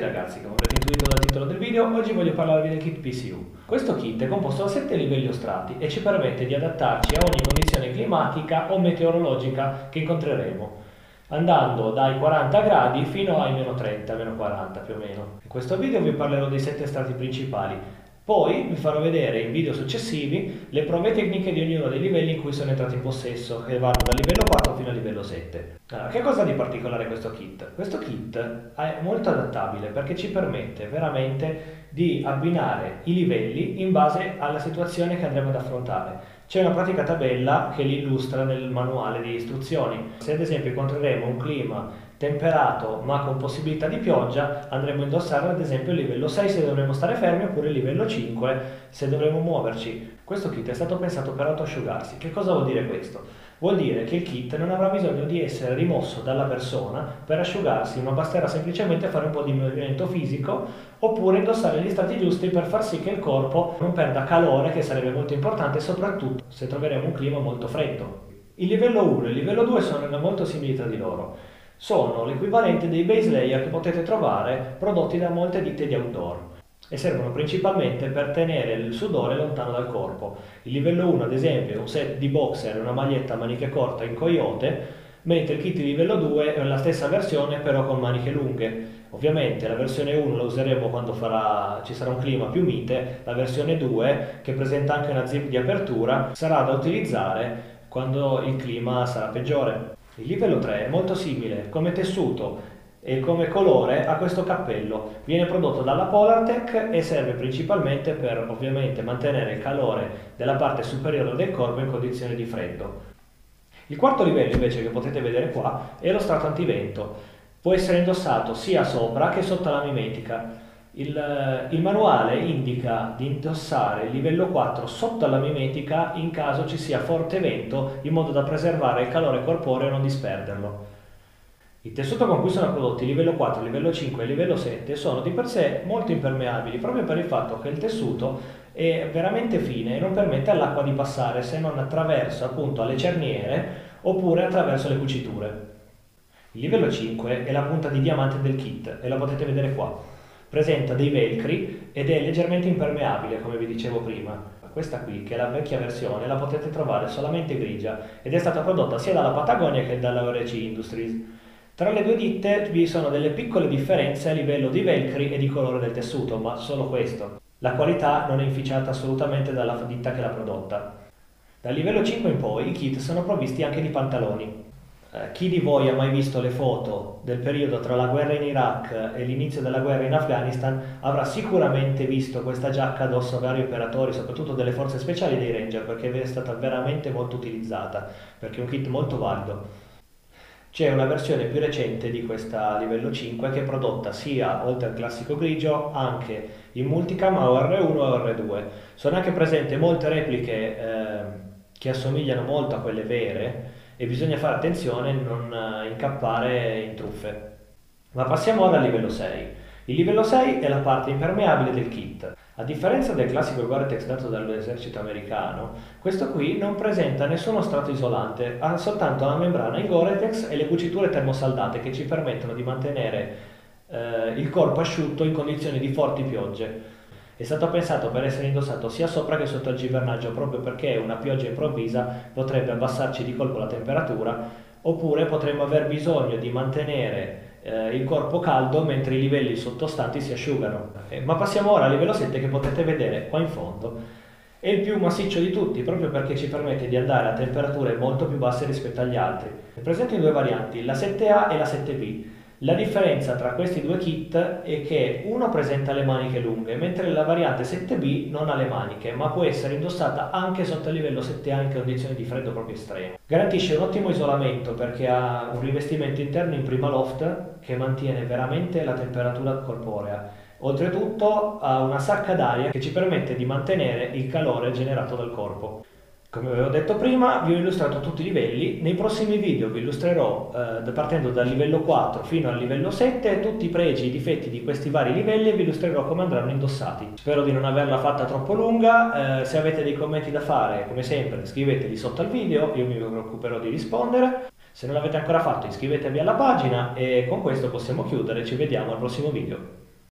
ragazzi, come avrete intuito dal titolo del video, oggi voglio parlarvi del kit PCU. Questo kit è composto da 7 livelli o strati e ci permette di adattarci a ogni condizione climatica o meteorologica che incontreremo, andando dai 40 gradi fino ai meno 30, meno 40 più o meno. In questo video vi parlerò dei 7 strati principali. Poi vi farò vedere in video successivi le prove tecniche di ognuno dei livelli in cui sono entrato in possesso, che vanno dal livello 4 fino al livello 7. Allora, che cosa ha di particolare questo kit? Questo kit è molto adattabile perché ci permette veramente di abbinare i livelli in base alla situazione che andremo ad affrontare. C'è una pratica tabella che li illustra nel manuale di istruzioni. Se ad esempio incontreremo un clima temperato ma con possibilità di pioggia, andremo a indossare ad esempio il livello 6 se dovremo stare fermi, oppure il livello 5 se dovremo muoverci. Questo kit è stato pensato per autoasciugarsi. Che cosa vuol dire questo? Vuol dire che il kit non avrà bisogno di essere rimosso dalla persona per asciugarsi, ma basterà semplicemente fare un po' di movimento fisico oppure indossare gli strati giusti per far sì che il corpo non perda calore, che sarebbe molto importante soprattutto se troveremo un clima molto freddo. Il livello 1 e il livello 2 sono molto simili tra di loro. Sono l'equivalente dei base layer che potete trovare prodotti da molte ditte di outdoor e servono principalmente per tenere il sudore lontano dal corpo. Il livello 1 ad esempio è un set di boxer e una maglietta a maniche corte in coyote, mentre il kit di livello 2 è la stessa versione però con maniche lunghe. Ovviamente la versione 1 la useremo quando ci sarà un clima più mite, la versione 2, che presenta anche una zip di apertura, sarà da utilizzare quando il clima sarà peggiore. Il livello 3 è molto simile come tessuto e come colore a questo cappello. Viene prodotto dalla Polartec e serve principalmente per ovviamente mantenere il calore della parte superiore del corpo in condizioni di freddo. Il quarto livello invece, che potete vedere qua, è lo strato antivento. Può essere indossato sia sopra che sotto la mimetica. Il manuale indica di indossare il livello 4 sotto la mimetica in caso ci sia forte vento, in modo da preservare il calore corporeo e non disperderlo. Il tessuto con cui sono prodotti il livello 4, livello 5 e livello 7 sono di per sé molto impermeabili, proprio per il fatto che il tessuto è veramente fine e non permette all'acqua di passare, se non attraverso appunto le cerniere oppure attraverso le cuciture. Il livello 5 è la punta di diamante del kit e la potete vedere qua. Presenta dei velcri ed è leggermente impermeabile, come vi dicevo prima. Questa qui, che è la vecchia versione, la potete trovare solamente grigia ed è stata prodotta sia dalla Patagonia che dalla ORC Industries. Tra le due ditte vi sono delle piccole differenze a livello di velcri e di colore del tessuto, ma solo questo. La qualità non è inficiata assolutamente dalla ditta che l'ha prodotta. Dal livello 5 in poi i kit sono provvisti anche di pantaloni. Chi di voi ha mai visto le foto del periodo tra la guerra in Iraq e l'inizio della guerra in Afghanistan avrà sicuramente visto questa giacca addosso a vari operatori, soprattutto delle forze speciali dei Ranger, perché è stata veramente molto utilizzata, perché è un kit molto valido. C'è una versione più recente di questa livello 5 che è prodotta sia, oltre al classico grigio, anche in multicam a OR1 e OR2. Sono anche presenti molte repliche che assomigliano molto a quelle vere, e bisogna fare attenzione a non incappare in truffe. Ma passiamo ora al livello 6. Il livello 6 è la parte impermeabile del kit. A differenza del classico Gore-Tex dato dall'esercito americano, questo qui non presenta nessuno strato isolante, ha soltanto la membrana in Gore-Tex e le cuciture termosaldate che ci permettono di mantenere il corpo asciutto in condizioni di forti piogge. È stato pensato per essere indossato sia sopra che sotto il givernaggio, proprio perché una pioggia improvvisa potrebbe abbassarci di colpo la temperatura, oppure potremmo aver bisogno di mantenere il corpo caldo mentre i livelli sottostanti si asciugano. Ma passiamo ora al livello 7, che potete vedere qua in fondo. È il più massiccio di tutti, proprio perché ci permette di andare a temperature molto più basse rispetto agli altri. È presente in due varianti, la 7A e la 7B. La differenza tra questi due kit è che uno presenta le maniche lunghe, mentre la variante 7B non ha le maniche, ma può essere indossata anche sotto il livello 7A in condizioni di freddo proprio estremo. Garantisce un ottimo isolamento perché ha un rivestimento interno in prima loft che mantiene veramente la temperatura corporea. Oltretutto ha una sacca d'aria che ci permette di mantenere il calore generato dal corpo. Come avevo detto prima, vi ho illustrato tutti i livelli. Nei prossimi video vi illustrerò, partendo dal livello 4 fino al livello 7, tutti i pregi e i difetti di questi vari livelli e vi illustrerò come andranno indossati. Spero di non averla fatta troppo lunga. Se avete dei commenti da fare, come sempre, scriveteli sotto al video, io mi preoccuperò di rispondere. Se non l'avete ancora fatto, iscrivetevi alla pagina e con questo possiamo chiudere. Ci vediamo al prossimo video.